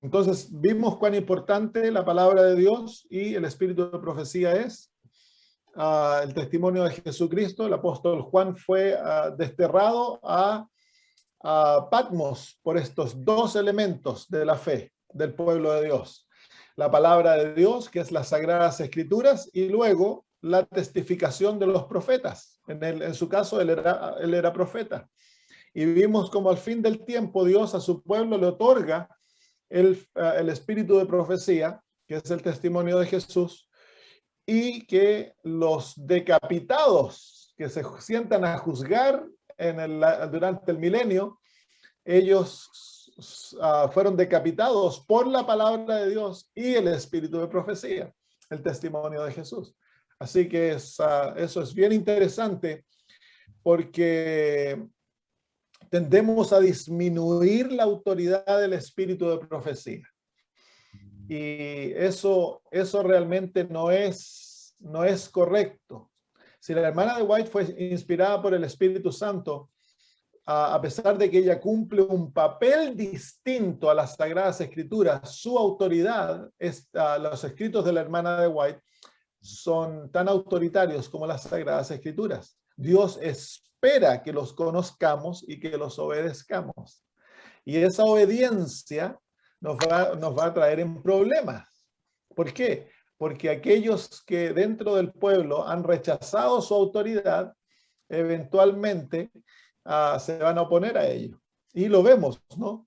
Entonces vimos cuán importante la palabra de Dios y el espíritu de profecía es. El testimonio de Jesucristo. El apóstol Juan fue desterrado a Patmos por estos dos elementos de la fe del pueblo de Dios. La palabra de Dios, que es las Sagradas Escrituras, y luego la testificación de los profetas. En su caso, él era profeta. Y vimos como al fin del tiempo Dios a su pueblo le otorga el espíritu de profecía, que es el testimonio de Jesús, y que los decapitados que se sientan a juzgar durante el milenio, ellos fueron decapitados por la palabra de Dios y el espíritu de profecía, el testimonio de Jesús. Así que eso es bien interesante porque tendemos a disminuir la autoridad del espíritu de profecía. Y eso realmente no es correcto. Si la hermana de White fue inspirada por el Espíritu Santo, a pesar de que ella cumple un papel distinto a las Sagradas Escrituras, su autoridad, los escritos de la hermana de White, son tan autoritarios como las Sagradas Escrituras. Dios espera que los conozcamos y que los obedezcamos. Y esa obediencia nos va a traer en problemas. ¿Por qué? Porque aquellos que dentro del pueblo han rechazado su autoridad, eventualmente se van a oponer a ello. Y lo vemos, ¿no?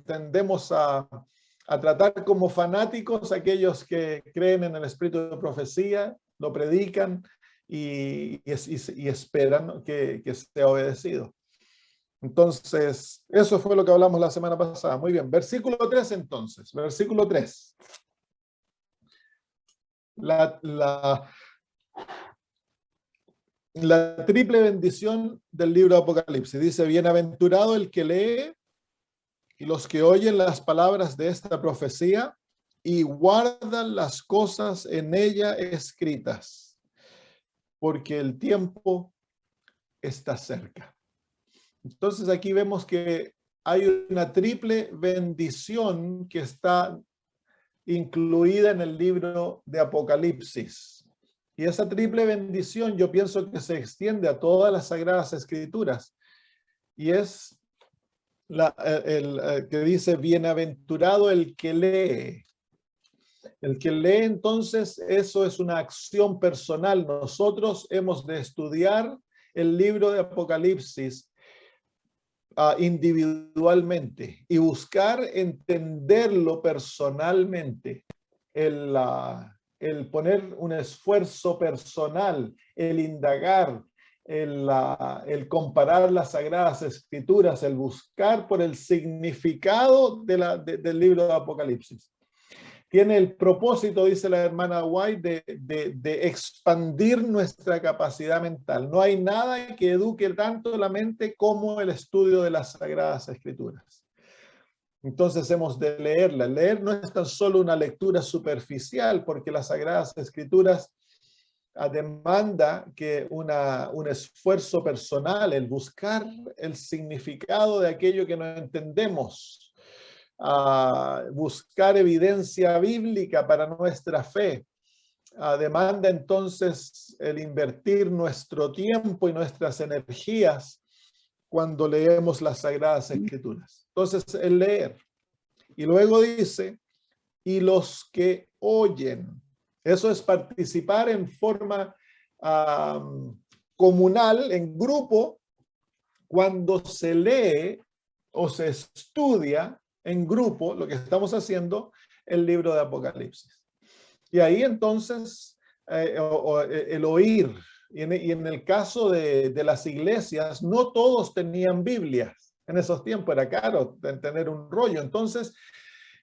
Tendemos a tratar como fanáticos a aquellos que creen en el espíritu de profecía, lo predican y esperan que sea obedecido. Entonces, eso fue lo que hablamos la semana pasada. Muy bien, versículo 3 entonces, versículo 3. La triple bendición del libro de Apocalipsis. Dice, bienaventurado el que lee y los que oyen las palabras de esta profecía y guardan las cosas en ella escritas, porque el tiempo está cerca. Entonces aquí vemos que hay una triple bendición que está incluida en el libro de Apocalipsis. Y esa triple bendición yo pienso que se extiende a todas las Sagradas Escrituras. Y es que dice, bienaventurado el que lee. El que lee, entonces, eso es una acción personal. Nosotros hemos de estudiar el libro de Apocalipsis individualmente y buscar entenderlo personalmente, el poner un esfuerzo personal, el indagar, el comparar las Sagradas Escrituras, el buscar por el significado del libro de Apocalipsis. Tiene el propósito, dice la hermana White, de expandir nuestra capacidad mental. No hay nada que eduque tanto la mente como el estudio de las Sagradas Escrituras. Entonces hemos de leerla. Leer no es tan solo una lectura superficial, porque las Sagradas Escrituras demanda que un esfuerzo personal, el buscar el significado de aquello que no entendemos, buscar evidencia bíblica para nuestra fe, demanda entonces el invertir nuestro tiempo y nuestras energías cuando leemos las Sagradas Escrituras. Entonces, el leer. Y luego dice, y los que oyen. Eso es participar en forma comunal, en grupo, cuando se lee o se estudia en grupo, lo que estamos haciendo, el libro de Apocalipsis. Y ahí entonces, el oír, y en el caso de las iglesias, no todos tenían Biblias. En esos tiempos era caro tener un rollo. Entonces,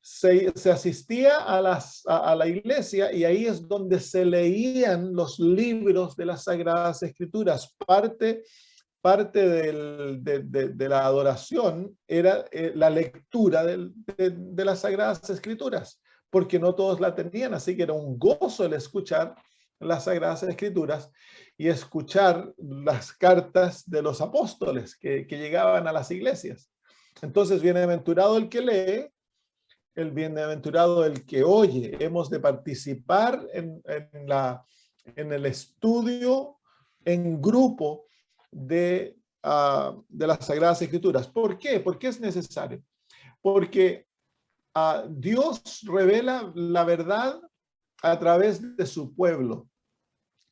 se asistía a la iglesia y ahí es donde se leían los libros de las Sagradas Escrituras. Parte de la adoración era la lectura de las Sagradas Escrituras, porque no todos la tenían, así que era un gozo el escuchar las Sagradas Escrituras y escuchar las cartas de los apóstoles que llegaban a las iglesias. Entonces, bienaventurado el que lee, el bienaventurado el que oye. Hemos de participar en el estudio en grupo de las Sagradas Escrituras. ¿Por qué? Porque es necesario. Porque Dios revela la verdad a través de su pueblo.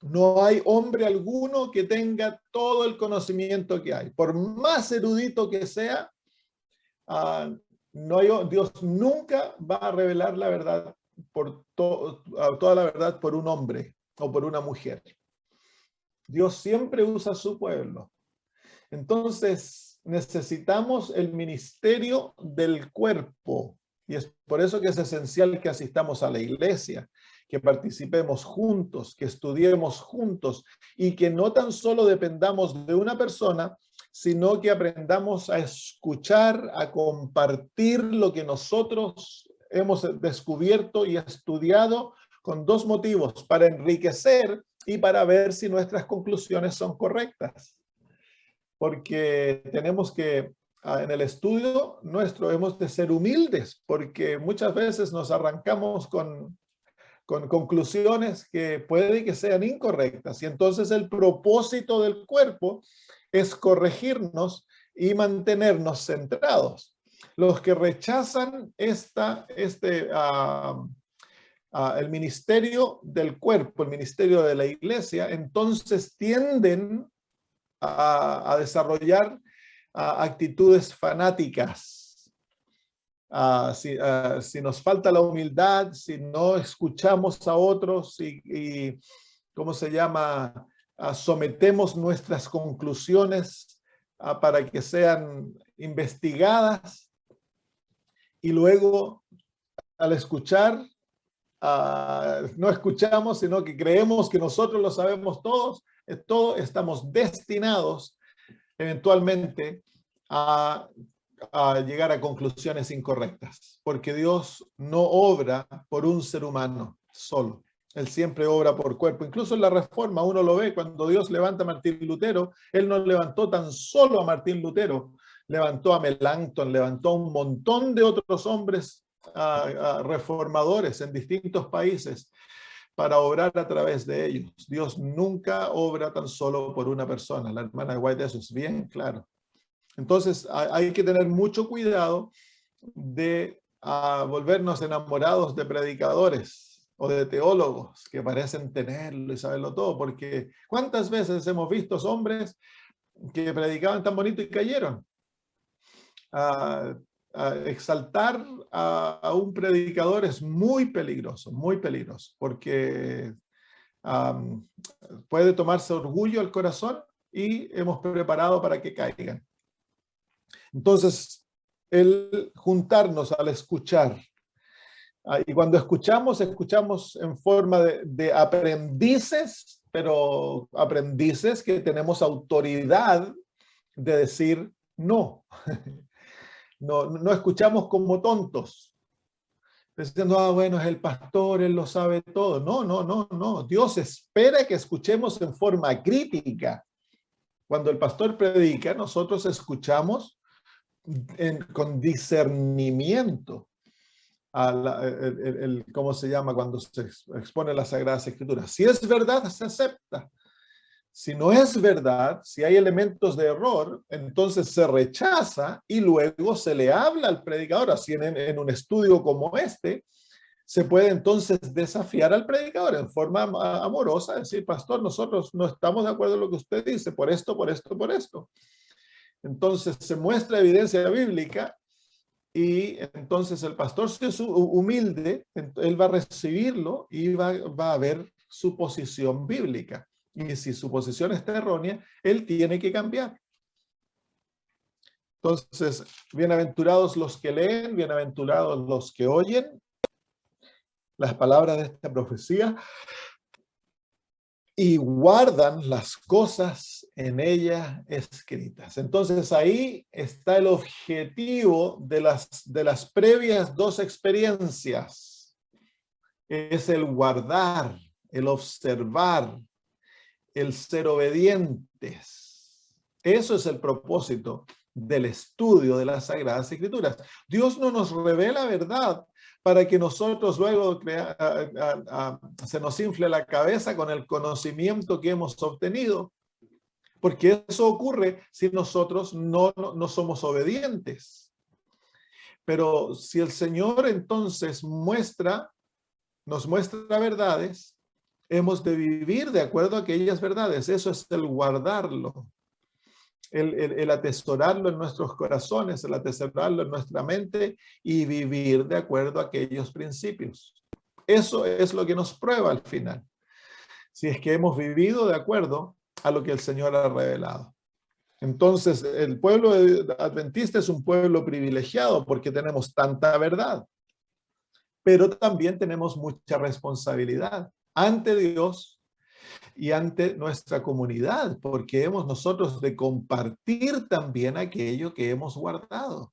No hay hombre alguno que tenga todo el conocimiento que hay. Por más erudito que sea, Dios nunca va a revelar la verdad toda la verdad por un hombre o por una mujer. Dios siempre usa a su pueblo. Entonces, necesitamos el ministerio del cuerpo. Y es por eso que es esencial que asistamos a la iglesia, que participemos juntos, que estudiemos juntos y que no tan solo dependamos de una persona, sino que aprendamos a escuchar, a compartir lo que nosotros hemos descubierto y estudiado con dos motivos: para enriquecer y para ver si nuestras conclusiones son correctas. Porque tenemos que, en el estudio nuestro, hemos de ser humildes, porque muchas veces nos arrancamos con conclusiones que puede que sean incorrectas. Y entonces el propósito del cuerpo es corregirnos y mantenernos centrados. Los que rechazan el ministerio del cuerpo, el ministerio de la iglesia, entonces tienden a desarrollar actitudes fanáticas. Si nos falta la humildad, si no escuchamos a otros y ¿cómo se llama? Sometemos nuestras conclusiones para que sean investigadas, y luego al escuchar no escuchamos, sino que creemos que nosotros lo sabemos todo, estamos destinados eventualmente a llegar a conclusiones incorrectas, porque Dios no obra por un ser humano solo. Él siempre obra por cuerpo. Incluso en la Reforma uno lo ve, cuando Dios levanta a Martín Lutero, Él no levantó tan solo a Martín Lutero, levantó a Melanchthon, levantó a un montón de otros hombres reformadores en distintos países para obrar a través de ellos. Dios nunca obra tan solo por una persona. La hermana White, eso es bien claro. Entonces hay que tener mucho cuidado de volvernos enamorados de predicadores o de teólogos que parecen tenerlo y saberlo todo, porque ¿cuántas veces hemos visto hombres que predicaban tan bonito y cayeron? Exaltar a un predicador es muy peligroso, porque puede tomarse orgullo al corazón y hemos preparado para que caigan. Entonces, el juntarnos al escuchar, y cuando escuchamos en forma de aprendices, pero aprendices que tenemos autoridad de decir no. No escuchamos como tontos, diciendo, bueno, es el pastor, él lo sabe todo. No. Dios espera que escuchemos en forma crítica. Cuando el pastor predica, nosotros escuchamos con discernimiento. ¿Cómo se llama? Cuando se expone las Sagradas Escrituras. Si es verdad, se acepta. Si no es verdad, si hay elementos de error, entonces se rechaza y luego se le habla al predicador. Así en un estudio como este, se puede entonces desafiar al predicador en forma amorosa, decir, pastor, nosotros no estamos de acuerdo en lo que usted dice, por esto. Entonces se muestra evidencia bíblica y entonces el pastor, si es humilde, él va a recibirlo y va a ver su posición bíblica. Y si su posición está errónea, él tiene que cambiar. Entonces, bienaventurados los que leen, bienaventurados los que oyen las palabras de esta profecía y guardan las cosas en ella escritas. Entonces ahí está el objetivo de las previas dos experiencias. Es el guardar, el observar, el ser obedientes. Eso es el propósito del estudio de las Sagradas Escrituras. Dios no nos revela verdad para que nosotros luego se nos infle la cabeza con el conocimiento que hemos obtenido, porque eso ocurre si nosotros no somos obedientes. Pero si el Señor entonces nos muestra verdades, hemos de vivir de acuerdo a aquellas verdades. Eso es el guardarlo, el atesorarlo en nuestros corazones, el atesorarlo en nuestra mente y vivir de acuerdo a aquellos principios. Eso es lo que nos prueba al final, si es que hemos vivido de acuerdo a lo que el Señor ha revelado. Entonces, el pueblo adventista es un pueblo privilegiado porque tenemos tanta verdad, pero también tenemos mucha responsabilidad ante Dios y ante nuestra comunidad, porque hemos nosotros de compartir también aquello que hemos guardado.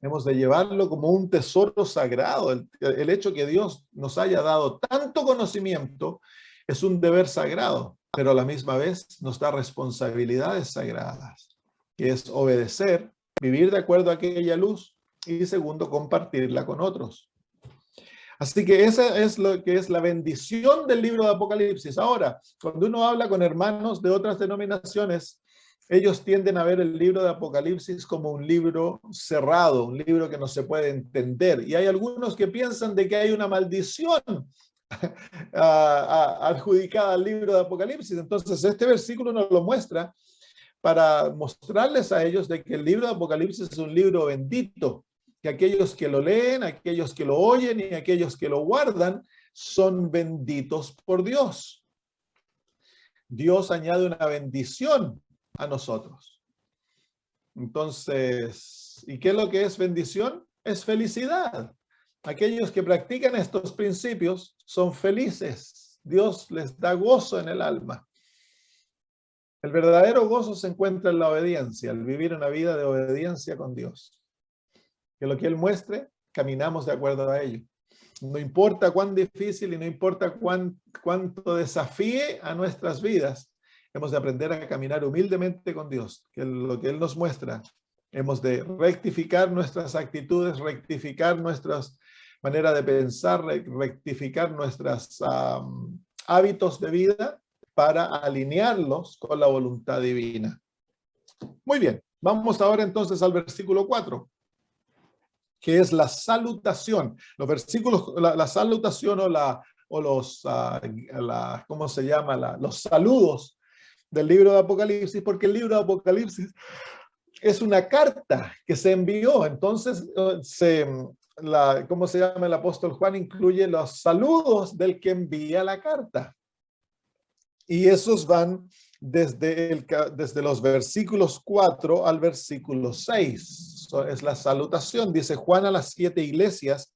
Hemos de llevarlo como un tesoro sagrado. El hecho que Dios nos haya dado tanto conocimiento es un deber sagrado, pero a la misma vez nos da responsabilidades sagradas, que es obedecer, vivir de acuerdo a aquella luz y segundo, compartirla con otros. Así que esa es lo que es la bendición del libro de Apocalipsis. Ahora, cuando uno habla con hermanos de otras denominaciones, ellos tienden a ver el libro de Apocalipsis como un libro cerrado, un libro que no se puede entender. Y hay algunos que piensan de que hay una maldición adjudicada al libro de Apocalipsis. Entonces, este versículo nos lo muestra para mostrarles a ellos de que el libro de Apocalipsis es un libro bendito, que aquellos que lo leen, aquellos que lo oyen y aquellos que lo guardan son benditos por Dios. Dios añade una bendición a nosotros. Entonces, ¿y qué es lo que es bendición? Es felicidad. Aquellos que practican estos principios son felices. Dios les da gozo en el alma. El verdadero gozo se encuentra en la obediencia, el vivir una vida de obediencia con Dios. Que lo que Él muestre, caminamos de acuerdo a ello. No importa cuán difícil y no importa cuánto desafíe a nuestras vidas, hemos de aprender a caminar humildemente con Dios, que lo que Él nos muestra, hemos de rectificar nuestras actitudes, rectificar nuestras maneras de pensar, rectificar nuestros hábitos de vida para alinearlos con la voluntad divina. Muy bien, vamos ahora entonces al versículo 4. Que es la salutación. Los versículos, la salutación ¿cómo se llama? Los saludos del libro de Apocalipsis, porque el libro de Apocalipsis es una carta que se envió. Entonces, ¿cómo se llama? El apóstol Juan incluye los saludos del que envía la carta. Y esos van desde los versículos 4 al versículo 6. Es la salutación, dice Juan a las 7 iglesias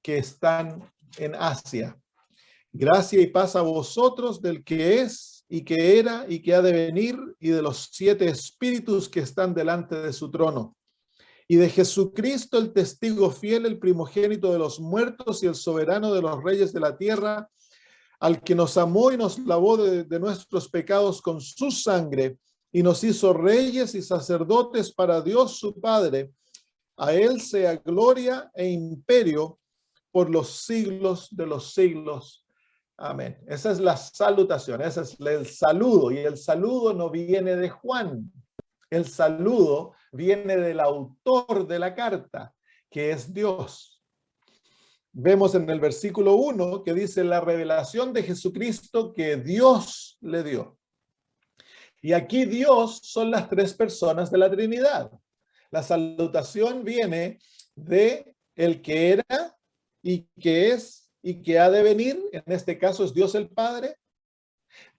que están en Asia. Gracia y paz a vosotros del que es y que era y que ha de venir y de los 7 espíritus que están delante de su trono. Y de Jesucristo el testigo fiel, el primogénito de los muertos y el soberano de los reyes de la tierra, al que nos amó y nos lavó de nuestros pecados con su sangre y nos hizo reyes y sacerdotes para Dios su Padre. A él sea gloria e imperio por los siglos de los siglos. Amén. Esa es la salutación, ese es el saludo. Y el saludo no viene de Juan. El saludo viene del autor de la carta, que es Dios. Vemos en el versículo 1 que dice la revelación de Jesucristo que Dios le dio. Y aquí Dios son las 3 personas de la Trinidad. La salutación viene de el que era y que es y que ha de venir. En este caso es Dios el Padre.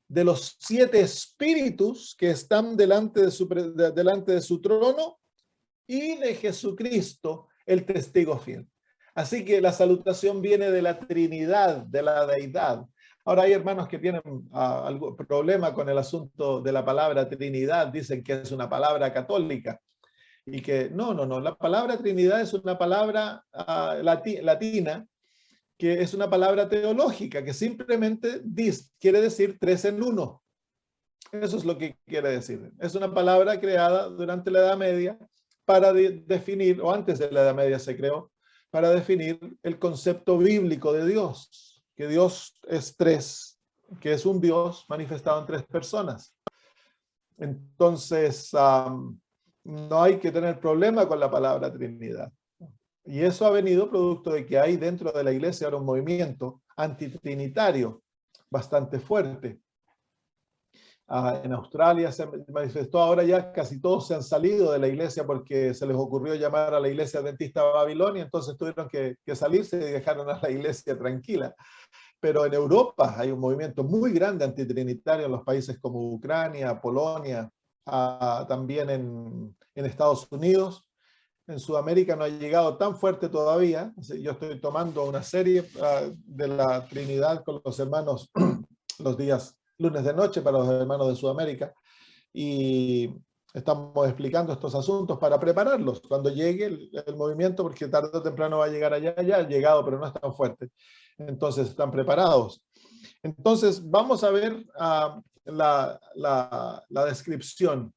De los 7 espíritus que están delante de su trono y de Jesucristo, el testigo fiel. Así que la salutación viene de la Trinidad, de la deidad. Ahora hay hermanos que tienen algún problema con el asunto de la palabra Trinidad, dicen que es una palabra católica y que no, la palabra Trinidad es una palabra latina que es una palabra teológica que simplemente quiere decir 3 en 1. Eso es lo que quiere decir. Es una palabra creada durante la Edad Media para definir, o antes de la Edad Media se creó, para definir el concepto bíblico de Dios, que Dios es tres, que es un Dios manifestado en tres personas. Entonces, no hay que tener problema con la palabra Trinidad. Y eso ha venido producto de que hay dentro de la iglesia ahora un movimiento antitrinitario bastante fuerte. En Australia se manifestó, ahora ya casi todos se han salido de la iglesia porque se les ocurrió llamar a la iglesia adventista Babilonia, entonces tuvieron que salirse y dejaron a la iglesia tranquila. Pero en Europa hay un movimiento muy grande antitrinitario en los países como Ucrania, Polonia, también en Estados Unidos. En Sudamérica no ha llegado tan fuerte todavía. Yo estoy tomando una serie de la Trinidad con los hermanos los días lunes de noche para los hermanos de Sudamérica, y estamos explicando estos asuntos para prepararlos cuando llegue el movimiento, porque tarde o temprano va a llegar allá, ya ha llegado, pero no es tan fuerte. Entonces están preparados. Entonces vamos a ver la descripción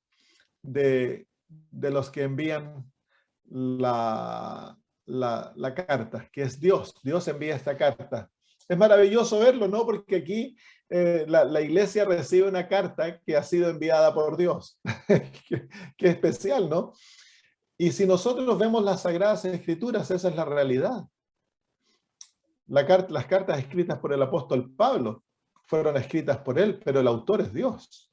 de los que envían la carta, que es Dios. Dios envía esta carta. Es maravilloso verlo, ¿no? Porque aquí la iglesia recibe una carta que ha sido enviada por Dios. Qué especial, ¿no? Y si nosotros vemos las Sagradas Escrituras, esa es la realidad. Las cartas escritas por el apóstol Pablo fueron escritas por él, pero el autor es Dios.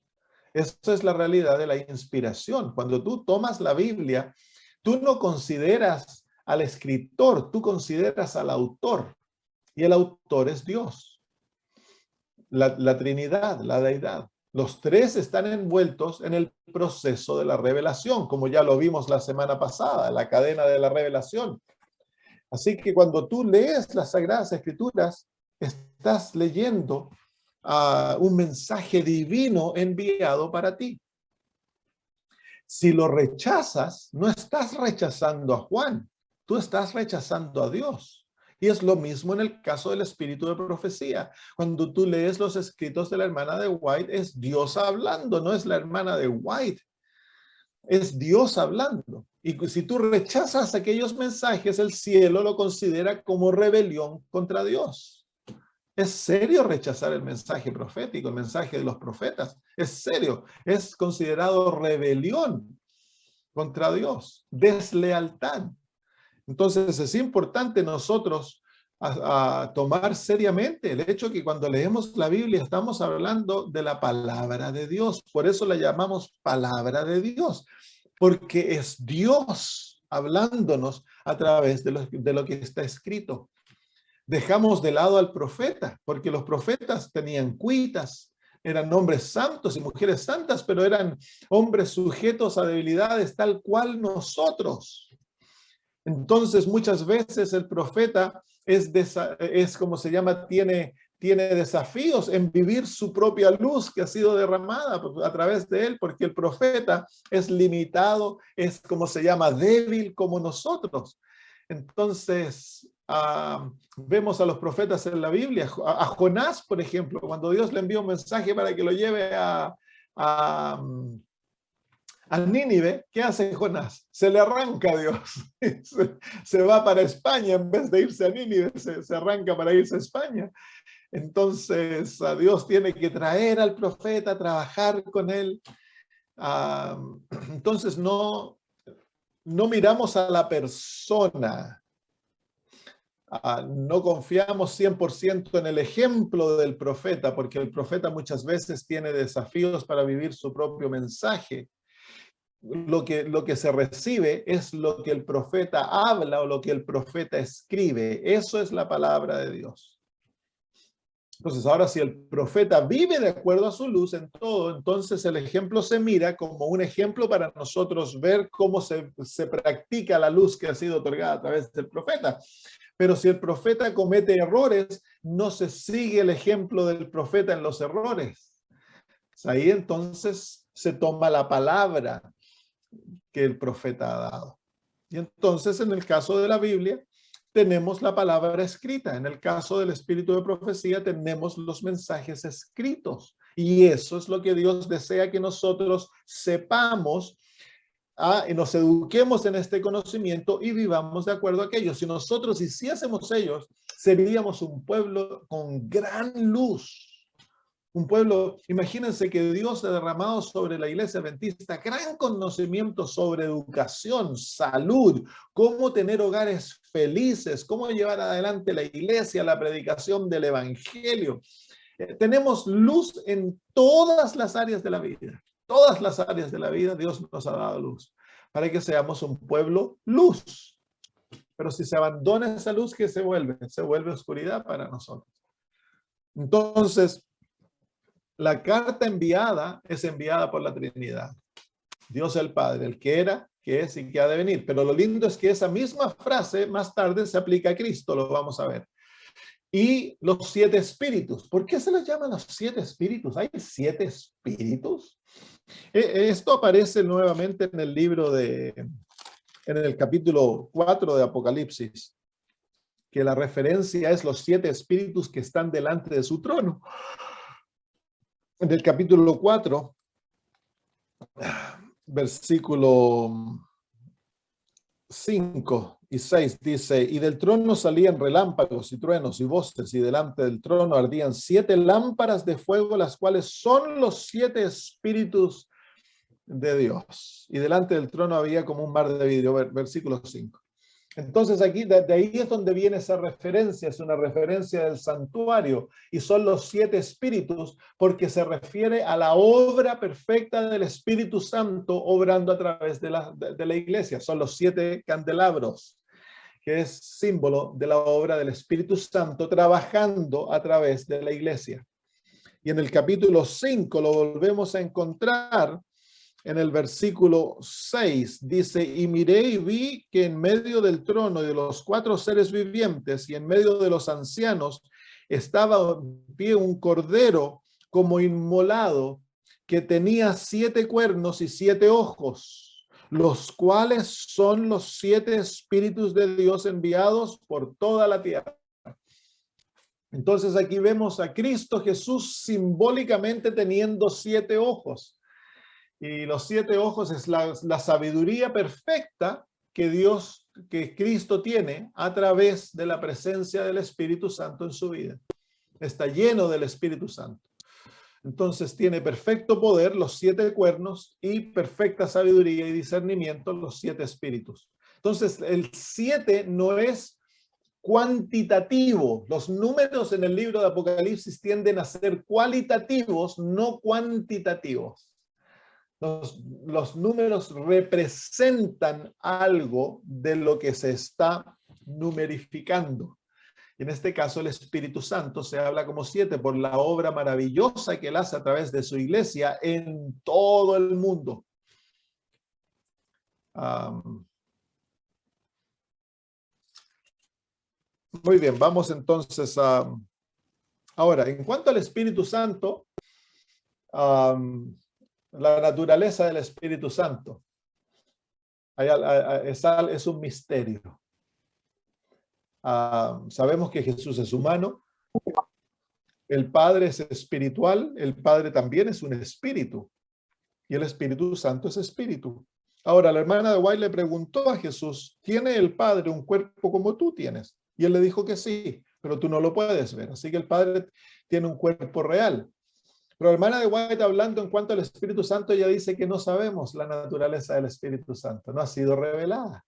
Esa es la realidad de la inspiración. Cuando tú tomas la Biblia, tú no consideras al escritor, tú consideras al autor. Y el autor es Dios. La Trinidad, la deidad. Los tres están envueltos en el proceso de la revelación, como ya lo vimos la semana pasada, la cadena de la revelación. Así que cuando tú lees las Sagradas Escrituras, estás leyendo un mensaje divino enviado para ti. Si lo rechazas, no estás rechazando a Juan, tú estás rechazando a Dios. Y es lo mismo en el caso del espíritu de profecía. Cuando tú lees los escritos de la hermana de White, es Dios hablando, no es la hermana de White. Es Dios hablando. Y si tú rechazas aquellos mensajes, el cielo lo considera como rebelión contra Dios. Es serio rechazar el mensaje profético, el mensaje de los profetas. Es serio. Es considerado rebelión contra Dios, deslealtad. Entonces es importante nosotros a tomar seriamente el hecho que cuando leemos la Biblia estamos hablando de la palabra de Dios. Por eso la llamamos palabra de Dios, porque es Dios hablándonos a través de lo que está escrito. Dejamos de lado al profeta, porque los profetas tenían cuitas, eran hombres santos y mujeres santas, pero eran hombres sujetos a debilidades tal cual nosotros. Entonces, muchas veces el profeta es como se llama, tiene desafíos en vivir su propia luz que ha sido derramada a través de él, porque el profeta es limitado, es como se llama, débil como nosotros. Entonces, vemos a los profetas en la Biblia, a Jonás, por ejemplo, cuando Dios le envía un mensaje para que lo lleve a Nínive, ¿qué hace Jonás? Se le arranca a Dios. Se va para España en vez de irse a Nínive, se arranca para irse a España. Entonces, Dios tiene que traer al profeta, trabajar con él. Entonces, no miramos a la persona. No confiamos 100% en el ejemplo del profeta, porque el profeta muchas veces tiene desafíos para vivir su propio mensaje. Lo que se recibe es lo que el profeta habla o lo que el profeta escribe. Eso es la palabra de Dios. Entonces, ahora si el profeta vive de acuerdo a su luz en todo, entonces el ejemplo se mira como un ejemplo para nosotros ver cómo se practica la luz que ha sido otorgada a través del profeta. Pero si el profeta comete errores, no se sigue el ejemplo del profeta en los errores. Ahí entonces se toma la palabra que el profeta ha dado. Y entonces, en el caso de la Biblia, tenemos la palabra escrita. En el caso del espíritu de profecía, tenemos los mensajes escritos. Y eso es lo que Dios desea que nosotros sepamos, y nos eduquemos en este conocimiento y vivamos de acuerdo a aquello. Si nosotros hiciésemos ellos, seríamos un pueblo con gran luz. Un pueblo, imagínense que Dios ha derramado sobre la iglesia adventista gran conocimiento sobre educación, salud, cómo tener hogares felices, cómo llevar adelante la iglesia, la predicación del evangelio. Tenemos luz en todas las áreas de la vida. Todas las áreas de la vida Dios nos ha dado luz para que seamos un pueblo luz. Pero si se abandona esa luz, ¿qué se vuelve? Se vuelve oscuridad para nosotros. Entonces, la carta enviada es enviada por la Trinidad. Dios el Padre, el que era, que es y que ha de venir. Pero lo lindo es que esa misma frase más tarde se aplica a Cristo, lo vamos a ver. Y los 7 espíritus. ¿Por qué se les llama los 7 espíritus? ¿Hay 7 espíritus? Esto aparece nuevamente en el libro en el capítulo 4 de Apocalipsis, que la referencia es los 7 espíritus que están delante de su trono. En el capítulo 4, versículo 5 y 6 dice, y del trono salían relámpagos y truenos y voces, y delante del trono ardían 7 lámparas de fuego, las cuales son los 7 espíritus de Dios. Y delante del trono había como un mar de vidrio, versículo 5. Entonces aquí, de ahí es donde viene esa referencia, es una referencia del santuario, y son los 7 espíritus, porque se refiere a la obra perfecta del Espíritu Santo obrando a través de la iglesia. Son los 7 candelabros, que es símbolo de la obra del Espíritu Santo trabajando a través de la iglesia. Y en el capítulo 5 lo volvemos a encontrar. En el versículo 6 dice, y miré y vi que en medio del trono y de los 4 seres vivientes y en medio de los ancianos estaba en pie un cordero como inmolado que tenía 7 cuernos y 7 ojos, los cuales son los 7 espíritus de Dios enviados por toda la tierra. Entonces aquí vemos a Cristo Jesús simbólicamente teniendo 7 ojos. Y los 7 ojos es la sabiduría perfecta que Cristo tiene a través de la presencia del Espíritu Santo en su vida. Está lleno del Espíritu Santo. Entonces tiene perfecto poder los 7 cuernos y perfecta sabiduría y discernimiento los 7 espíritus. Entonces el 7 no es cuantitativo. Los números en el libro de Apocalipsis tienden a ser cualitativos, no cuantitativos. Los números representan algo de lo que se está numerificando. En este caso, el Espíritu Santo se habla como 7 por la obra maravillosa que él hace a través de su iglesia en todo el mundo. Muy bien, vamos entonces a... Ahora, en cuanto al Espíritu Santo, la naturaleza del Espíritu Santo es un misterio. Sabemos que Jesús es humano, el Padre es espiritual, el Padre también es un espíritu y el Espíritu Santo es espíritu. Ahora, la hermana de White le preguntó a Jesús, ¿tiene el Padre un cuerpo como tú tienes? Y él le dijo que sí, pero tú no lo puedes ver. Así que el Padre tiene un cuerpo real. Pero la hermana de White, hablando en cuanto al Espíritu Santo, ella dice que no sabemos la naturaleza del Espíritu Santo, no ha sido revelada.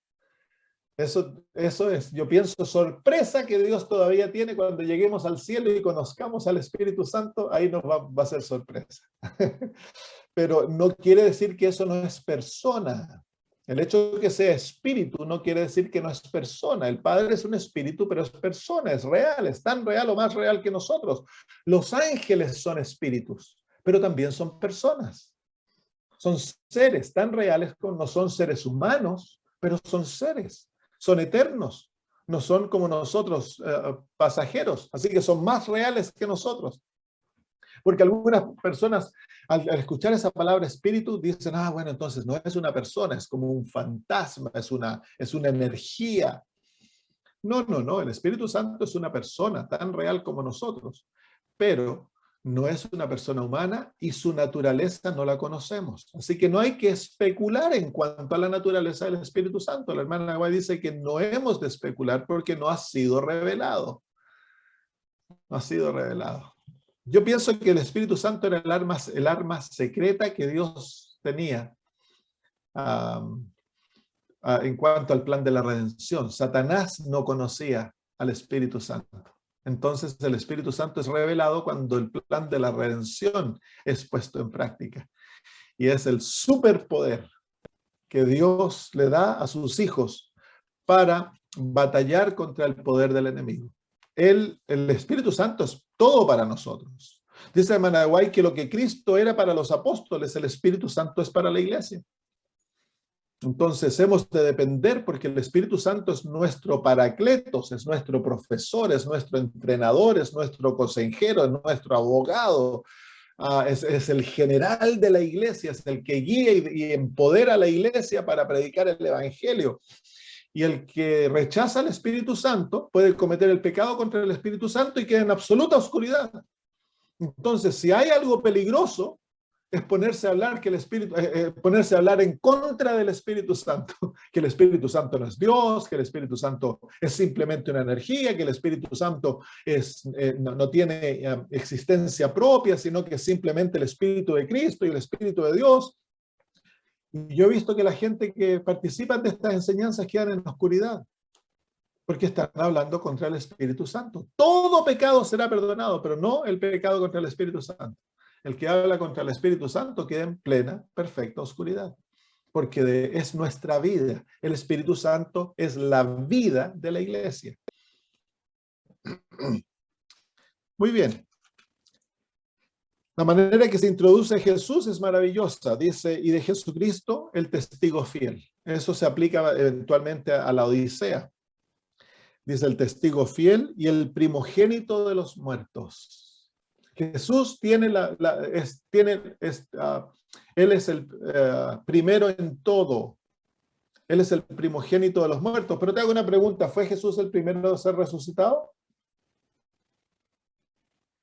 Eso es, yo pienso, sorpresa que Dios todavía tiene cuando lleguemos al cielo y conozcamos al Espíritu Santo, ahí nos va a ser sorpresa. Pero no quiere decir que eso no es persona. El hecho de que sea espíritu no quiere decir que no es persona. El Padre es un espíritu, pero es persona, es real, es tan real o más real que nosotros. Los ángeles son espíritus, pero también son personas. Son seres tan reales como no son seres humanos, pero son seres, son eternos. No son como nosotros, pasajeros, así que son más reales que nosotros. Porque algunas personas, al escuchar esa palabra espíritu, dicen, bueno, entonces no es una persona, es como un fantasma, es una energía. No, el Espíritu Santo es una persona tan real como nosotros, pero no es una persona humana y su naturaleza no la conocemos. Así que no hay que especular en cuanto a la naturaleza del Espíritu Santo. La hermana Guay dice que no hemos de especular porque no ha sido revelado. No ha sido revelado. Yo pienso que el Espíritu Santo era el arma secreta que Dios tenía en cuanto al plan de la redención. Satanás no conocía al Espíritu Santo. Entonces el Espíritu Santo es revelado cuando el plan de la redención es puesto en práctica. Y es el superpoder que Dios le da a sus hijos para batallar contra el poder del enemigo. El Espíritu Santo es todo para nosotros. Dice hermana de Guay que lo que Cristo era para los apóstoles, el Espíritu Santo es para la iglesia. Entonces hemos de depender porque el Espíritu Santo es nuestro paracletos, es nuestro profesor, es nuestro entrenador, es nuestro consejero, es nuestro abogado, es el general de la iglesia, es el que guía y empodera a la iglesia para predicar el evangelio. Y el que rechaza al Espíritu Santo puede cometer el pecado contra el Espíritu Santo y queda en absoluta oscuridad. Entonces, si hay algo peligroso, es ponerse a hablar ponerse a hablar en contra del Espíritu Santo, que el Espíritu Santo no es Dios, que el Espíritu Santo es simplemente una energía, que el Espíritu Santo no tiene existencia propia, sino que es simplemente el Espíritu de Cristo y el Espíritu de Dios. Y yo he visto que la gente que participa de estas enseñanzas quedan en la oscuridad, porque están hablando contra el Espíritu Santo. Todo pecado será perdonado, pero no el pecado contra el Espíritu Santo. El que habla contra el Espíritu Santo queda en plena, perfecta oscuridad, porque es nuestra vida. El Espíritu Santo es la vida de la iglesia. Muy bien. La manera que se introduce Jesús es maravillosa. Dice, y de Jesucristo el testigo fiel. Eso se aplica eventualmente a la Odisea. Dice el testigo fiel y el primogénito de los muertos. Jesús tiene él es el primero en todo. Él es el primogénito de los muertos. Pero te hago una pregunta, ¿fue Jesús el primero de ser resucitado?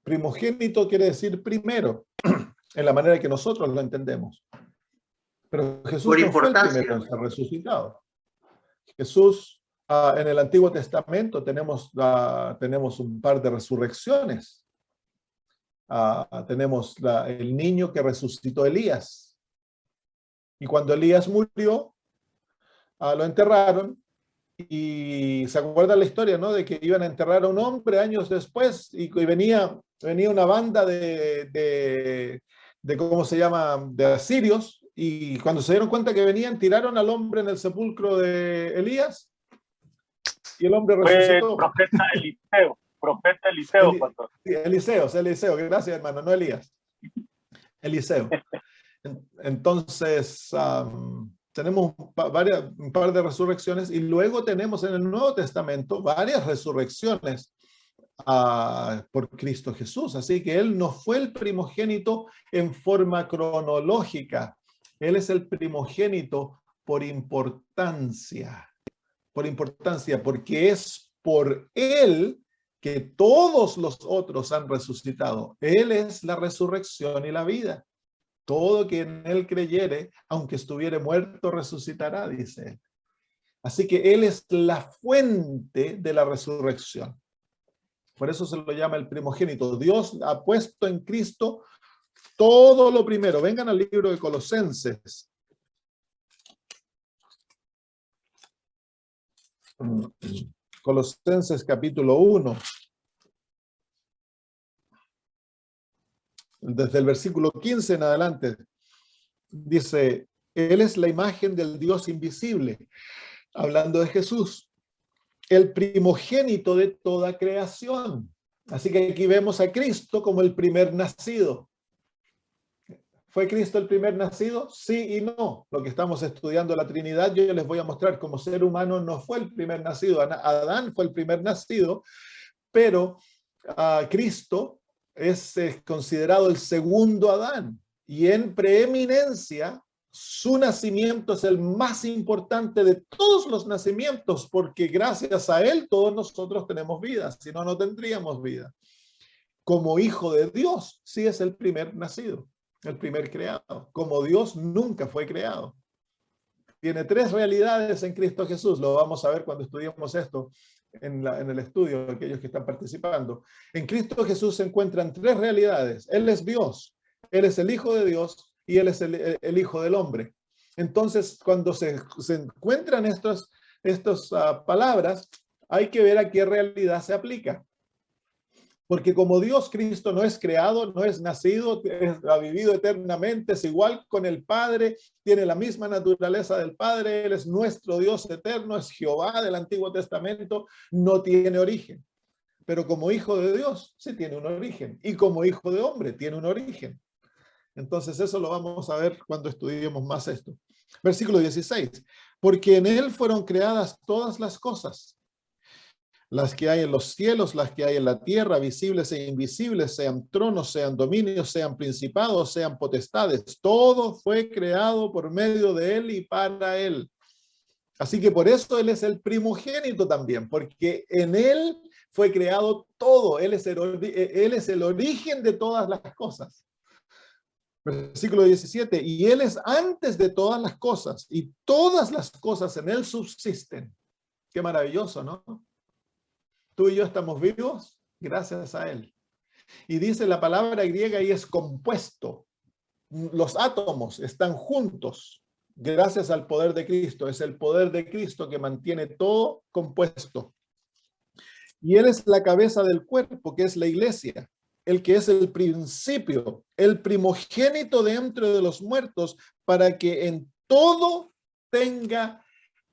Primogénito quiere decir primero, en la manera que nosotros lo entendemos. Pero Jesús no fue el primero en ser resucitado. Jesús, en el Antiguo Testamento tenemos un par de resurrecciones. Tenemos el niño que resucitó Elías. Y cuando Elías murió, lo enterraron. Y se acuerdan la historia, ¿no? De que iban a enterrar a un hombre años después y venía una banda de ¿cómo se llama? De asirios. Y cuando se dieron cuenta que venían, tiraron al hombre en el sepulcro de Elías. Y el hombre resucitó. Fue profeta Eliseo, pastor. Eliseo, gracias hermano, no Elías. Eliseo. Entonces, tenemos un par de resurrecciones y luego tenemos en el Nuevo Testamento varias resurrecciones por Cristo Jesús. Así que Él no fue el primogénito en forma cronológica. Él es el primogénito por importancia. Por importancia, porque es por Él que todos los otros han resucitado. Él es la resurrección y la vida. Todo quien en Él creyere, aunque estuviere muerto, resucitará, dice Él. Así que Él es la fuente de la resurrección. Por eso se lo llama el primogénito. Dios ha puesto en Cristo todo lo primero. Vengan al libro de Colosenses. Colosenses capítulo 1. Desde el versículo 15 en adelante. Dice, Él es la imagen del Dios invisible. Hablando de Jesús. El primogénito de toda creación. Así que aquí vemos a Cristo como el primer nacido. ¿Fue Cristo el primer nacido? Sí y no. Lo que estamos estudiando la Trinidad, yo les voy a mostrar como ser humano no fue el primer nacido. Adán fue el primer nacido, pero Cristo es considerado el segundo Adán. Y en preeminencia, su nacimiento es el más importante de todos los nacimientos, porque gracias a él todos nosotros tenemos vida, si no, no tendríamos vida. como hijo de Dios, sí es el primer nacido, el primer creado. Como Dios nunca fue creado. Tiene tres realidades en Cristo Jesús. Lo vamos a ver cuando estudiemos esto en el estudio, aquellos que están participando. En Cristo Jesús se encuentran tres realidades. Él es Dios, Él es el Hijo de Dios y Él es el Hijo del Hombre. Entonces, cuando se encuentran estas palabras, hay que ver a qué realidad se aplica. Porque como Dios, Cristo no es creado, no es nacido, ha vivido eternamente, es igual con el Padre, tiene la misma naturaleza del Padre, Él es nuestro Dios eterno, es Jehová del Antiguo Testamento, no tiene origen. Pero como hijo de Dios, sí tiene un origen. Y como hijo de hombre, tiene un origen. Entonces eso lo vamos a ver cuando estudiemos más esto. Versículo 16. Porque en Él fueron creadas todas las cosas, las que hay en los cielos, las que hay en la tierra, visibles e invisibles, sean tronos, sean dominios, sean principados, sean potestades. Todo fue creado por medio de Él y para Él. Así que por eso Él es el primogénito también, porque en Él fue creado todo. Él es el origen de todas las cosas. Versículo 17. Y Él es antes de todas las cosas, y todas las cosas en Él subsisten. Qué maravilloso, ¿no? Tú y yo estamos vivos gracias a Él. Y dice la palabra griega y es compuesto. Los átomos están juntos gracias al poder de Cristo. Es el poder de Cristo que mantiene todo compuesto. Y Él es la cabeza del cuerpo, que es la iglesia. El que es el principio, el primogénito de entre de los muertos, para que en todo tenga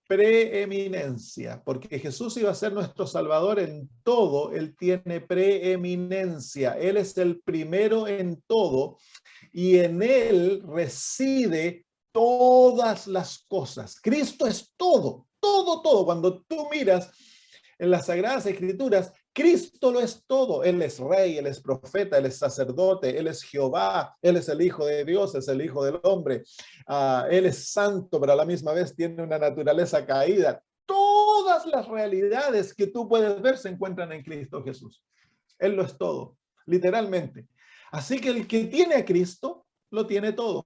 preeminencia, porque Jesús iba a ser nuestro Salvador en todo. Él tiene preeminencia, Él es el primero en todo y en Él reside todas las cosas. Cristo es todo, todo, todo. Cuando tú miras en las Sagradas Escrituras, Cristo lo es todo. Él es rey, Él es profeta, Él es sacerdote, Él es Jehová, Él es el Hijo de Dios, es el Hijo del Hombre. Él es santo, pero a la misma vez tiene una naturaleza caída. Todas las realidades que tú puedes ver se encuentran en Cristo Jesús. Él lo es todo, literalmente. Así que el que tiene a Cristo, lo tiene todo.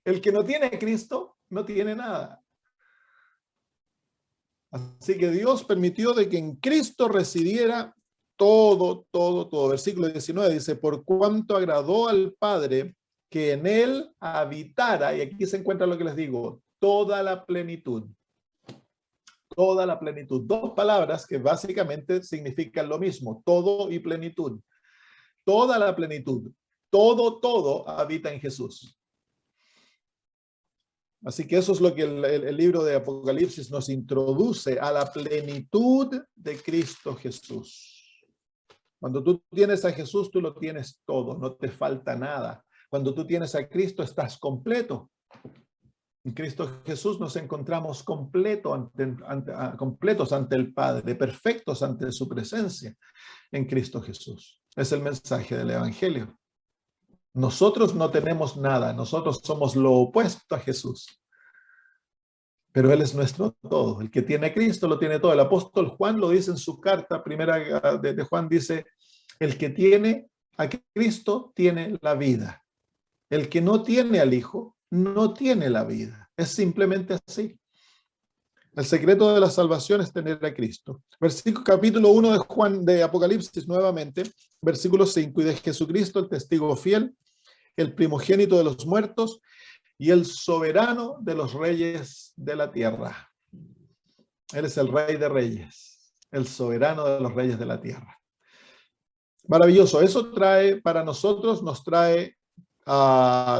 El que no tiene a Cristo, no tiene nada. Así que Dios permitió de que en Cristo residiera todo, todo, todo. Versículo 19 dice, por cuanto agradó al Padre que en Él habitara, y aquí se encuentra lo que les digo, toda la plenitud. Toda la plenitud. Dos palabras que básicamente significan lo mismo, todo y plenitud. Toda la plenitud. Todo habita en Jesús. Así que eso es lo que el libro de Apocalipsis nos introduce a la plenitud de Cristo Jesús. Cuando tú tienes a Jesús, tú lo tienes todo, no te falta nada. Cuando tú tienes a Cristo, estás completo. En Cristo Jesús nos encontramos completos ante el Padre, perfectos ante su presencia en Cristo Jesús. Es el mensaje del Evangelio. Nosotros no tenemos nada, nosotros somos lo opuesto a Jesús. Pero Él es nuestro todo. El que tiene a Cristo lo tiene todo. El apóstol Juan lo dice en su carta primera de Juan, dice, el que tiene a Cristo tiene la vida. El que no tiene al Hijo no tiene la vida. Es simplemente así. El secreto de la salvación es tener a Cristo. Capítulo 1 de Juan, de Apocalipsis nuevamente, versículo 5, y de Jesucristo, el testigo fiel, el primogénito de los muertos y el soberano de los reyes de la tierra. Él es el rey de reyes, el soberano de los reyes de la tierra. Maravilloso. Eso trae para nosotros, nos trae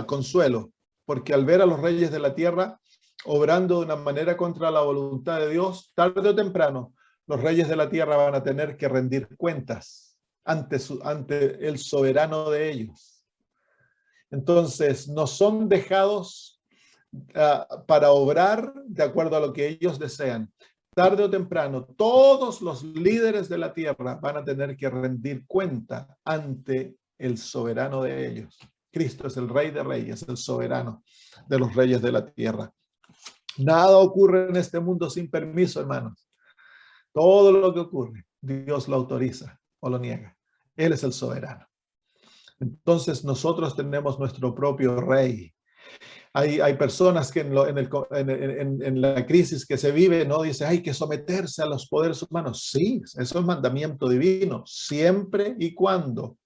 consuelo, porque al ver a los reyes de la tierra obrando de una manera contra la voluntad de Dios, tarde o temprano, los reyes de la tierra van a tener que rendir cuentas ante el soberano de ellos. Entonces, no son dejados para obrar de acuerdo a lo que ellos desean. Tarde o temprano, todos los líderes de la tierra van a tener que rendir cuenta ante el soberano de ellos. Cristo es el Rey de Reyes, el soberano de los reyes de la tierra. Nada ocurre en este mundo sin permiso, hermanos. Todo lo que ocurre, Dios lo autoriza o lo niega. Él es el soberano. Entonces nosotros tenemos nuestro propio rey. Hay personas que en la crisis que se vive, ¿no? Dice, hay que someterse a los poderes humanos. Sí, eso es mandamiento divino, siempre y cuando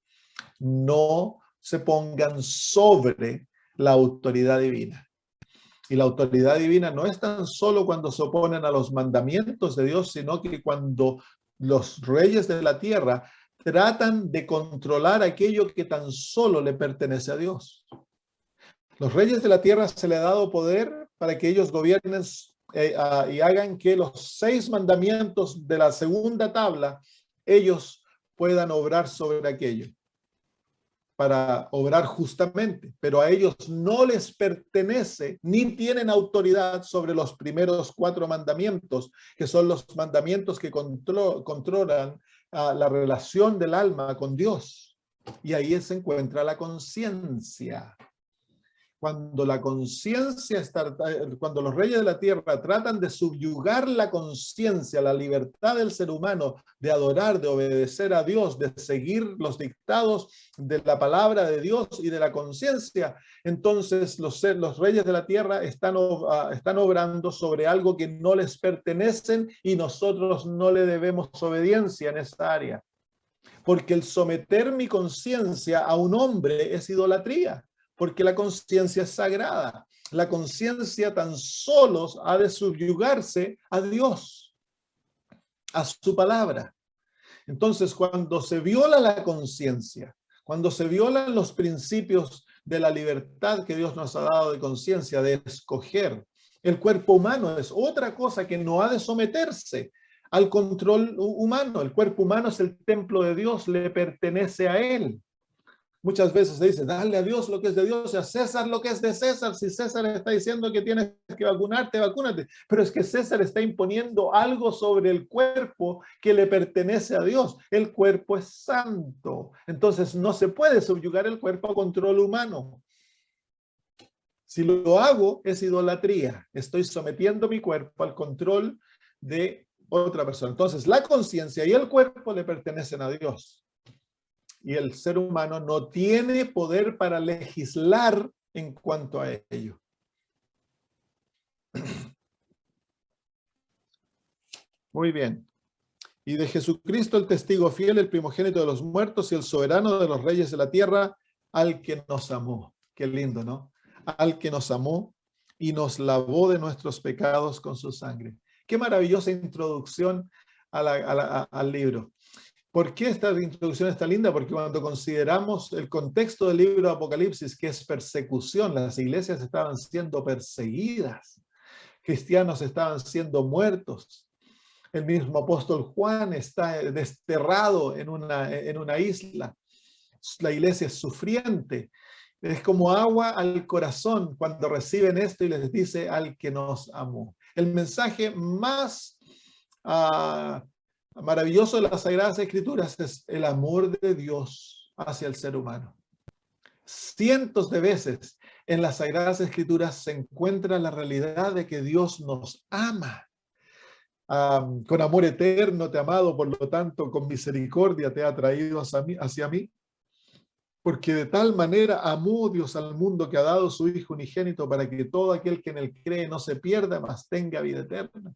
no se pongan sobre la autoridad divina. Y la autoridad divina no es tan solo cuando se oponen a los mandamientos de Dios, sino que cuando los reyes de la tierra tratan de controlar aquello que tan solo le pertenece a Dios. Los reyes de la tierra se le ha dado poder para que ellos gobiernen y hagan que los 6 mandamientos de la segunda tabla, ellos puedan obrar sobre aquello, para obrar justamente, pero a ellos no les pertenece ni tienen autoridad sobre los primeros 4 mandamientos, que son los mandamientos que controlan la relación del alma con Dios. Y ahí se encuentra la conciencia. Cuando la conciencia está, cuando los reyes de la tierra tratan de subyugar la conciencia, la libertad del ser humano de adorar, de obedecer a Dios, de seguir los dictados de la palabra de Dios y de la conciencia, entonces los reyes de la tierra están obrando sobre algo que no les pertenecen y nosotros no le debemos obediencia en esa área. Porque el someter mi conciencia a un hombre es idolatría. Porque la conciencia es sagrada. La conciencia tan solo ha de subyugarse a Dios, a su palabra. Entonces, cuando se viola la conciencia, cuando se violan los principios de la libertad que Dios nos ha dado de conciencia, de escoger, el cuerpo humano es otra cosa que no ha de someterse al control humano. El cuerpo humano es el templo de Dios, le pertenece a Él. Muchas veces se dice, dale a Dios lo que es de Dios y a César lo que es de César. Si César está diciendo que tienes que vacunarte, vacúnate. Pero es que César está imponiendo algo sobre el cuerpo que le pertenece a Dios. El cuerpo es santo. Entonces no se puede subyugar el cuerpo a control humano. Si lo hago, es idolatría. Estoy sometiendo mi cuerpo al control de otra persona. Entonces la conciencia y el cuerpo le pertenecen a Dios. Y el ser humano no tiene poder para legislar en cuanto a ello. Muy bien. Y de Jesucristo el testigo fiel, el primogénito de los muertos y el soberano de los reyes de la tierra, al que nos amó. Qué lindo, ¿no? Al que nos amó y nos lavó de nuestros pecados con su sangre. Qué maravillosa introducción al libro. ¿Por qué esta introducción está linda? Porque cuando consideramos el contexto del libro de Apocalipsis, que es persecución, las iglesias estaban siendo perseguidas, cristianos estaban siendo muertos. El mismo apóstol Juan está desterrado en una isla. La iglesia es sufriente. Es como agua al corazón cuando reciben esto y les dice al que nos amó. El mensaje más maravilloso de las Sagradas Escrituras es el amor de Dios hacia el ser humano. Cientos de veces en las Sagradas Escrituras se encuentra la realidad de que Dios nos ama. Con amor eterno te ha amado, por lo tanto, con misericordia te ha traído hacia mí. Porque de tal manera amó Dios al mundo que ha dado su Hijo unigénito para que todo aquel que en él cree no se pierda, mas tenga vida eterna.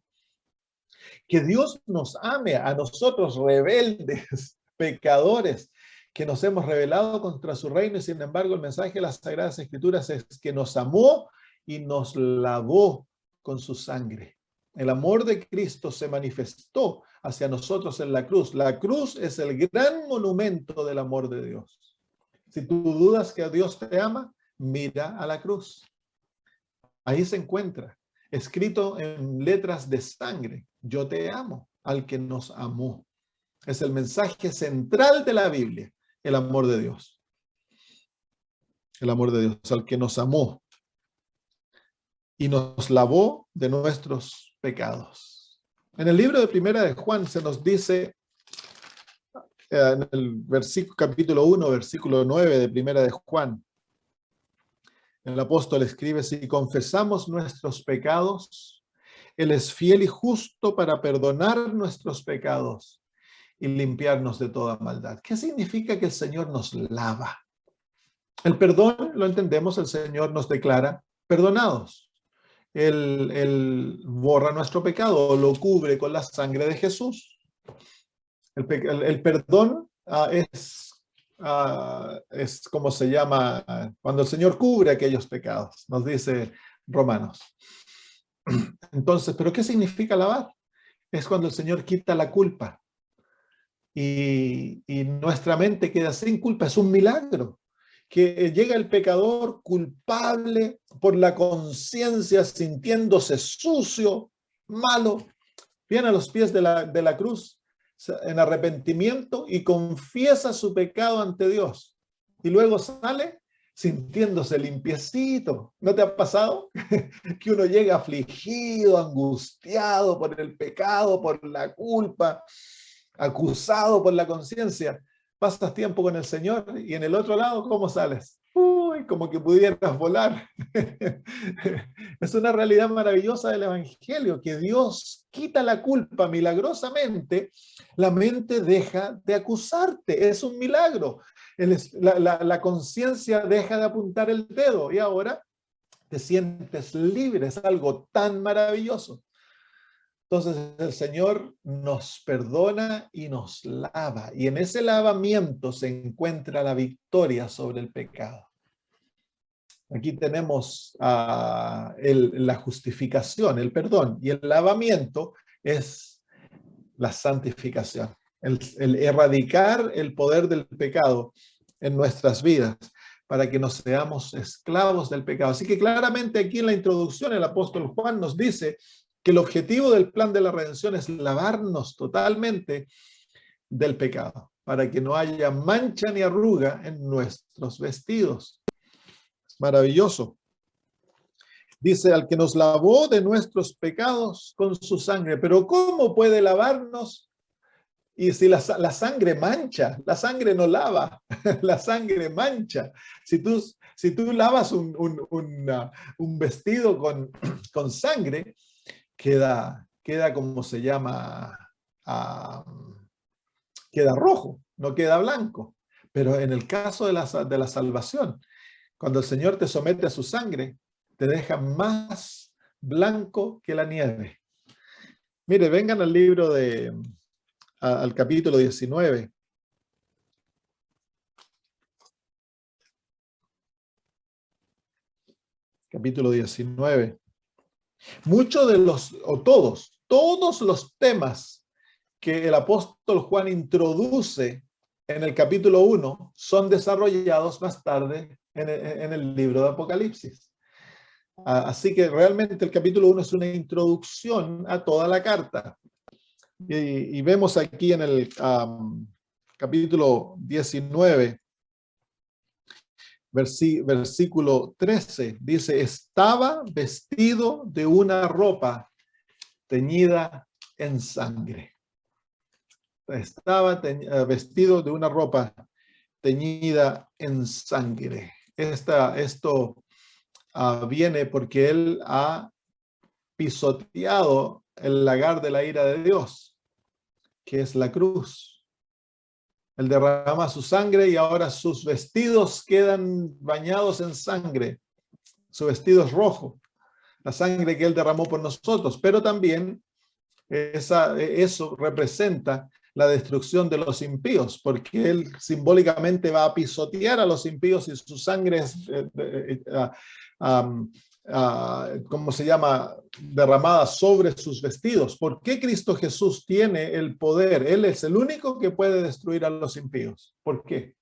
Que Dios nos ame a nosotros rebeldes, pecadores, que nos hemos rebelado contra su reino y sin embargo el mensaje de las Sagradas Escrituras es que nos amó y nos lavó con su sangre. El amor de Cristo se manifestó hacia nosotros en la cruz. La cruz es el gran monumento del amor de Dios. Si tú dudas que Dios te ama, mira a la cruz. Ahí se encuentra, escrito en letras de sangre. Yo te amo, al que nos amó. Es el mensaje central de la Biblia, el amor de Dios. El amor de Dios, al que nos amó y nos lavó de nuestros pecados. En el libro de Primera de Juan se nos dice, en el capítulo 1, versículo 9 de Primera de Juan, el apóstol escribe, si confesamos nuestros pecados, Él es fiel y justo para perdonar nuestros pecados y limpiarnos de toda maldad. ¿Qué significa que el Señor nos lava? El perdón, lo entendemos, el Señor nos declara perdonados. Él borra nuestro pecado, lo cubre con la sangre de Jesús. El perdón es como se llama cuando el Señor cubre aquellos pecados, nos dice Romanos. Entonces, ¿pero qué significa lavar? Es cuando el Señor quita la culpa y nuestra mente queda sin culpa. Es un milagro que llega el pecador culpable por la conciencia, sintiéndose sucio, malo, viene a los pies de la cruz en arrepentimiento y confiesa su pecado ante Dios. Y luego sale sintiéndose limpiecito. ¿No te ha pasado? Que uno llega afligido, angustiado por el pecado, por la culpa, acusado por la conciencia. Pasas tiempo con el Señor y en el otro lado, ¿cómo sales? Uy, como que pudieras volar. Es una realidad maravillosa del Evangelio, que Dios quita la culpa milagrosamente, la mente deja de acusarte. Es un milagro. La conciencia deja de apuntar el dedo y ahora te sientes libre. Es algo tan maravilloso. Entonces el Señor nos perdona y nos lava. Y en ese lavamiento se encuentra la victoria sobre el pecado. Aquí tenemos la justificación, el perdón. Y el lavamiento es la santificación. El erradicar el poder del pecado en nuestras vidas para que no seamos esclavos del pecado. Así que claramente aquí en la introducción el apóstol Juan nos dice que el objetivo del plan de la redención es lavarnos totalmente del pecado, para que no haya mancha ni arruga en nuestros vestidos. Es maravilloso. Dice, al que nos lavó de nuestros pecados con su sangre. Pero ¿cómo puede lavarnos? Y si la sangre mancha, la sangre no lava, la sangre mancha. Si tú lavas un vestido con sangre, queda como se llama, queda rojo, no queda blanco. Pero en el caso de la salvación, cuando el Señor te somete a su sangre, te deja más blanco que la nieve. Mire, vengan al libro al capítulo 19. Capítulo 19. Muchos de todos los temas que el apóstol Juan introduce en el capítulo 1 son desarrollados más tarde en el libro de Apocalipsis. Así que realmente el capítulo 1 es una introducción a toda la carta. Y vemos aquí en el capítulo 19, versículo 13, dice, estaba vestido de una ropa teñida en sangre. Estaba vestido de una ropa teñida en sangre. Esto viene porque él ha pisoteado el lagar de la ira de Dios, que es la cruz. Él derrama su sangre y ahora sus vestidos quedan bañados en sangre. Su vestido es rojo, la sangre que él derramó por nosotros, pero también eso representa la destrucción de los impíos, porque él simbólicamente va a pisotear a los impíos y su sangre es, ¿cómo se llama?, derramada sobre sus vestidos. ¿Por qué Cristo Jesús tiene el poder? Él es el único que puede destruir a los impíos. ¿Por qué?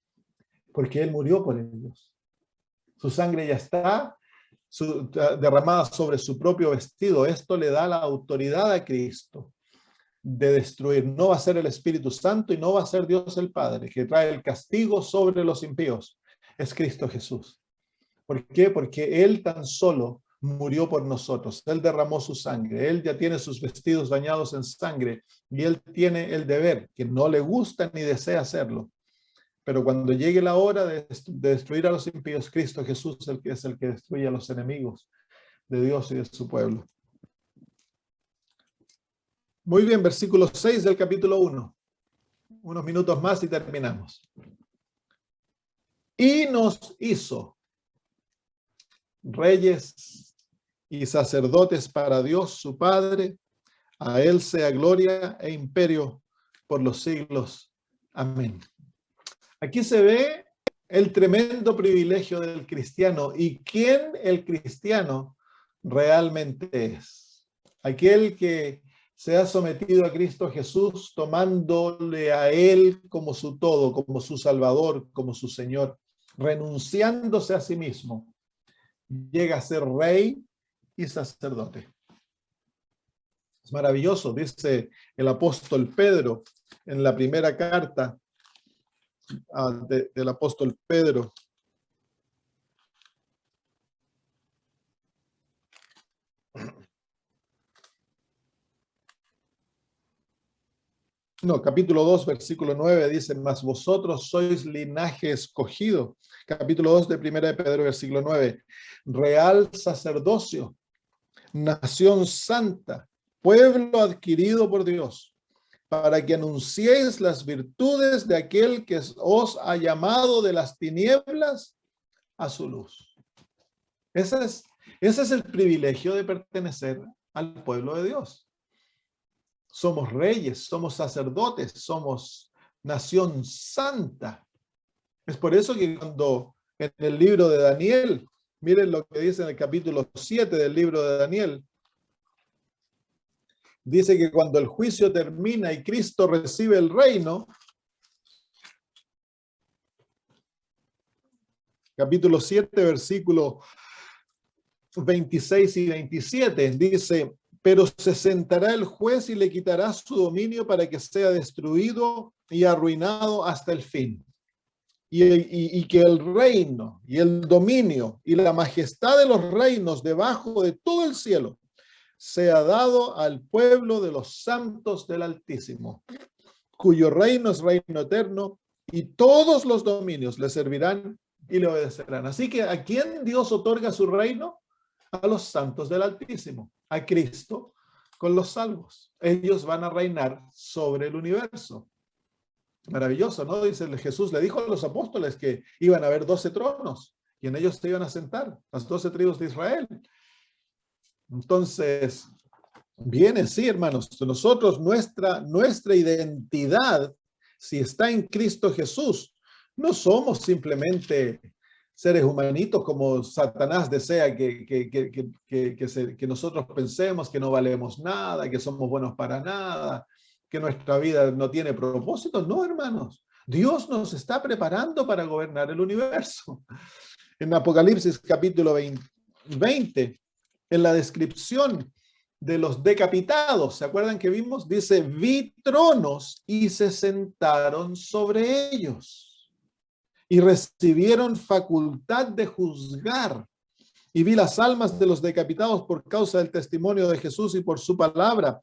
Porque Él murió por ellos. Su sangre ya está derramada sobre su propio vestido. Esto le da la autoridad a Cristo de destruir. No va a ser el Espíritu Santo y no va a ser Dios el Padre que trae el castigo sobre los impíos. Es Cristo Jesús. ¿Por qué? Porque Él tan solo murió por nosotros. Él derramó su sangre. Él ya tiene sus vestidos bañados en sangre y Él tiene el deber, que no le gusta ni desea hacerlo. Pero cuando llegue la hora de destruir a los impíos, Cristo Jesús es el que destruye a los enemigos de Dios y de su pueblo. Muy bien, versículo 6 del capítulo 1. Unos minutos más y terminamos. Y nos hizo reyes y sacerdotes para Dios su Padre. A Él sea gloria e imperio por los siglos. Amén. Aquí se ve el tremendo privilegio del cristiano y quién el cristiano realmente es. Aquel que se ha sometido a Cristo Jesús, tomándole a Él como su todo, como su Salvador, como su Señor, renunciándose a sí mismo, llega a ser rey y sacerdote. Es maravilloso, dice el apóstol Pedro en la primera carta del apóstol Pedro. No, capítulo 2, versículo 9 dice, mas vosotros sois linaje escogido. Capítulo 2 de primera de Pedro, versículo 9. Real sacerdocio, nación santa, pueblo adquirido por Dios, para que anunciéis las virtudes de aquel que os ha llamado de las tinieblas a su luz. Ese es el privilegio de pertenecer al pueblo de Dios. Somos reyes, somos sacerdotes, somos nación santa. Es por eso que cuando en el libro de Daniel, miren lo que dice en el capítulo 7 del libro de Daniel, dice que cuando el juicio termina y Cristo recibe el reino, capítulo 7, versículo 26 y 27, dice, pero se sentará el juez y le quitará su dominio para que sea destruido y arruinado hasta el fin. Y que el reino y el dominio y la majestad de los reinos debajo de todo el cielo sea dado al pueblo de los santos del Altísimo, cuyo reino es reino eterno, y todos los dominios le servirán y le obedecerán. Así que ¿a quién Dios otorga su reino? A los santos del Altísimo, a Cristo con los salvos. Ellos van a reinar sobre el universo. Maravilloso, ¿no? Dice Jesús, le dijo a los apóstoles que iban a haber 12 tronos y en ellos se iban a sentar las 12 tribus de Israel. Entonces, viene, sí, hermanos, nosotros, nuestra identidad, si está en Cristo Jesús, no somos simplemente seres humanitos como Satanás desea que nosotros pensemos que no valemos nada, que somos buenos para nada, que nuestra vida no tiene propósito. No, hermanos, Dios nos está preparando para gobernar el universo. En Apocalipsis capítulo 20, en la descripción de los decapitados, ¿se acuerdan que vimos? Dice, vi tronos y se sentaron sobre ellos y recibieron facultad de juzgar. Y vi las almas de los decapitados por causa del testimonio de Jesús y por su palabra,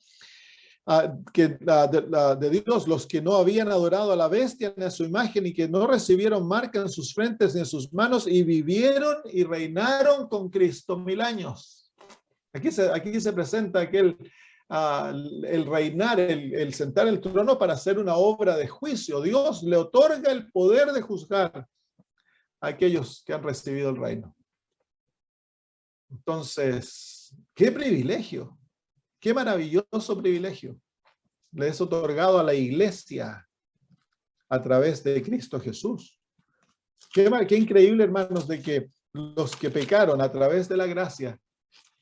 de Dios, los que no habían adorado a la bestia ni a su imagen y que no recibieron marca en sus frentes ni en sus manos, y vivieron y reinaron con Cristo 1000 años. Aquí se presenta aquel el reinar, el sentar el trono para hacer una obra de juicio. Dios le otorga el poder de juzgar a aquellos que han recibido el reino. Entonces, qué privilegio, qué maravilloso privilegio le es otorgado a la iglesia a través de Cristo Jesús. Qué increíble, hermanos, de que los que pecaron a través de la gracia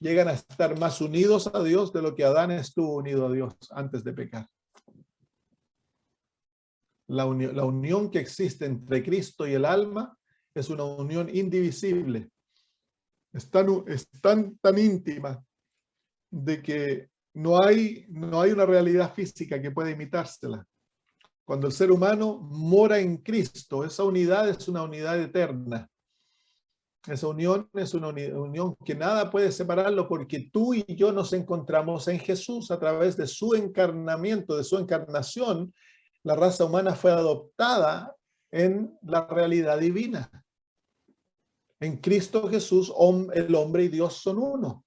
llegan a estar más unidos a Dios de lo que Adán estuvo unido a Dios antes de pecar. La unión que existe entre Cristo y el alma es una unión indivisible. Es tan íntima de que no hay una realidad física que pueda imitársela. Cuando el ser humano mora en Cristo, esa unidad es una unidad eterna. Esa unión es una unión que nada puede separarlo, porque tú y yo nos encontramos en Jesús a través de su encarnamiento, de su encarnación. La raza humana fue adoptada en la realidad divina. En Cristo Jesús, el hombre y Dios son uno.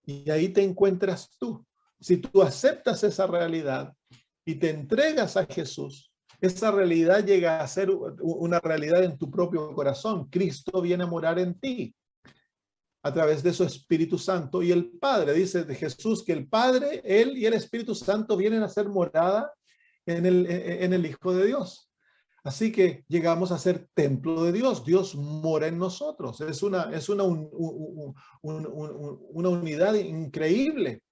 Y ahí te encuentras tú. Si tú aceptas esa realidad y te entregas a Jesús, esa realidad llega a ser una realidad en tu propio corazón. Cristo viene a morar en ti a través de su Espíritu Santo, y el Padre, dice de Jesús que el Padre, Él y el Espíritu Santo vienen a ser morada en el Hijo de Dios. Así que llegamos a ser templo de Dios. Dios mora en nosotros. Es una unidad increíble.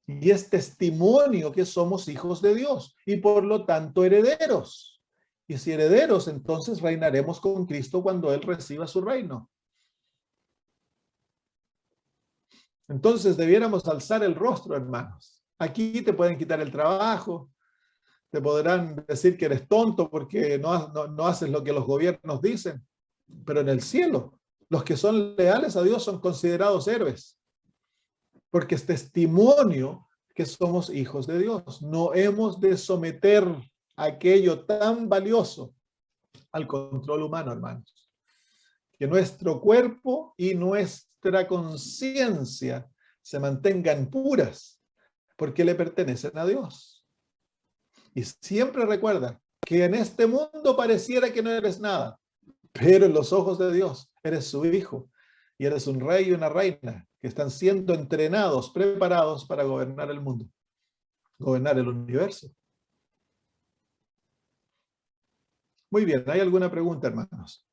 Y es testimonio que somos hijos de Dios y por lo tanto herederos. Y si herederos, entonces reinaremos con Cristo cuando Él reciba su reino. Entonces debiéramos alzar el rostro, hermanos. Aquí te pueden quitar el trabajo, te podrán decir que eres tonto porque no haces lo que los gobiernos dicen, pero en el cielo, los que son leales a Dios son considerados héroes, porque es testimonio que somos hijos de Dios. No hemos de someter aquello tan valioso al control humano, hermanos. Que nuestro cuerpo y nuestra conciencia se mantengan puras, porque le pertenecen a Dios. Y siempre recuerda que en este mundo pareciera que no eres nada, pero en los ojos de Dios eres su hijo y eres un rey y una reina que están siendo entrenados, preparados para gobernar el mundo, gobernar el universo. Muy bien, ¿hay alguna pregunta, hermanos?